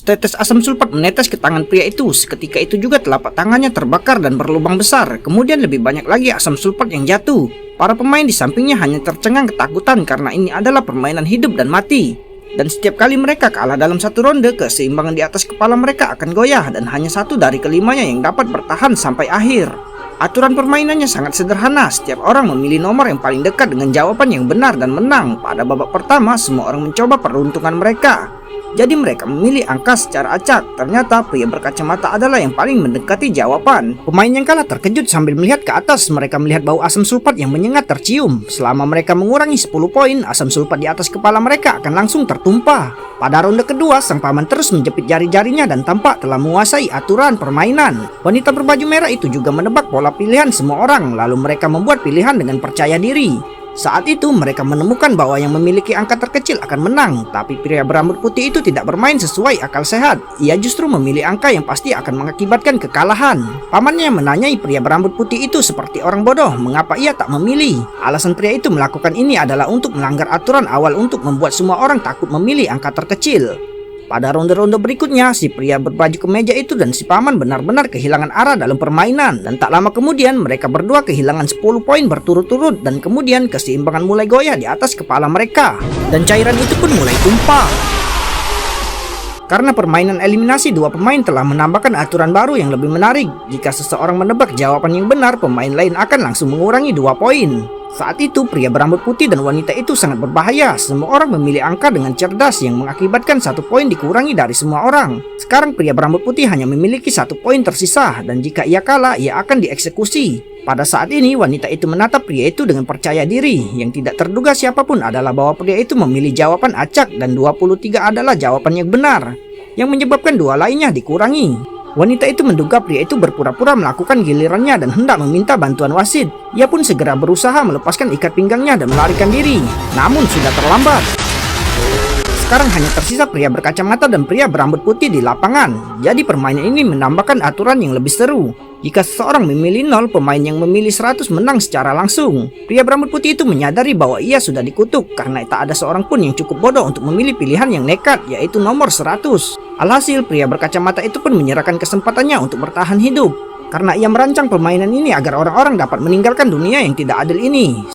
Setetes asam sulfat menetes ke tangan pria itu. Seketika itu juga telapak tangannya terbakar dan berlubang besar. Kemudian lebih banyak lagi asam sulfat yang jatuh. Para pemain di sampingnya hanya tercengang ketakutan karena ini adalah permainan hidup dan mati. Dan setiap kali mereka kalah dalam satu ronde, keseimbangan di atas kepala mereka akan goyah dan hanya satu dari kelimanya yang dapat bertahan sampai akhir. Aturan permainannya sangat sederhana, setiap orang memilih nomor yang paling dekat dengan jawaban yang benar dan menang. Pada babak pertama, semua orang mencoba peruntungan mereka. Jadi mereka memilih angka secara acak. Ternyata pria berkacamata adalah yang paling mendekati jawaban. Pemain yang kalah terkejut sambil melihat ke atas. Mereka melihat bau asam sulfat yang menyengat tercium. Selama mereka mengurangi 10 poin, asam sulfat di atas kepala mereka akan langsung tertumpah. Pada ronde kedua, sang paman terus menjepit jari-jarinya dan tampak telah menguasai aturan permainan. Wanita berbaju merah itu juga menebak pola pilihan semua orang, lalu mereka membuat pilihan dengan percaya diri. Saat itu mereka menemukan bahwa yang memiliki angka terkecil akan menang, tapi pria berambut putih itu tidak bermain sesuai akal sehat. Ia justru memilih angka yang pasti akan mengakibatkan kekalahan. Pamannya menanyai pria berambut putih itu seperti orang bodoh mengapa ia tak memilih. Alasan pria itu melakukan ini adalah untuk melanggar aturan awal untuk membuat semua orang takut memilih angka terkecil. Pada ronde-ronde berikutnya, si pria berbaju kemeja itu dan si paman benar-benar kehilangan arah dalam permainan. Dan tak lama kemudian, mereka berdua kehilangan 10 poin berturut-turut. Dan kemudian keseimbangan mulai goyah di atas kepala mereka. Dan cairan itu pun mulai tumpah. Karena permainan eliminasi, dua pemain telah menambahkan aturan baru yang lebih menarik. Jika seseorang menebak jawaban yang benar, pemain lain akan langsung mengurangi 2 poin. Saat itu, pria berambut putih dan wanita itu sangat berbahaya. Semua orang memilih angka dengan cerdas yang mengakibatkan 1 poin dikurangi dari semua orang. Sekarang pria berambut putih hanya memiliki 1 poin tersisa, dan jika ia kalah, ia akan dieksekusi. Pada saat ini, wanita itu menatap pria itu dengan percaya diri. Yang tidak terduga siapapun adalah bahwa pria itu memilih jawaban acak dan 23 adalah jawaban yang benar, yang menyebabkan 2 lainnya dikurangi. Wanita itu menduga pria itu berpura-pura melakukan gilirannya dan hendak meminta bantuan wasit. Ia pun segera berusaha melepaskan ikat pinggangnya dan melarikan diri. Namun sudah terlambat. Sekarang hanya tersisa pria berkacamata dan pria berambut putih di lapangan. Jadi permainan ini menambahkan aturan yang lebih seru. Jika seseorang memilih 0, pemain yang memilih 100 menang secara langsung. Pria berambut putih itu menyadari bahwa ia sudah dikutuk karena tak ada seorang pun yang cukup bodoh untuk memilih pilihan yang nekat, yaitu nomor 100. Alhasil, pria berkacamata itu pun menyerahkan kesempatannya untuk bertahan hidup. Karena ia merancang permainan ini agar orang-orang dapat meninggalkan dunia yang tidak adil ini.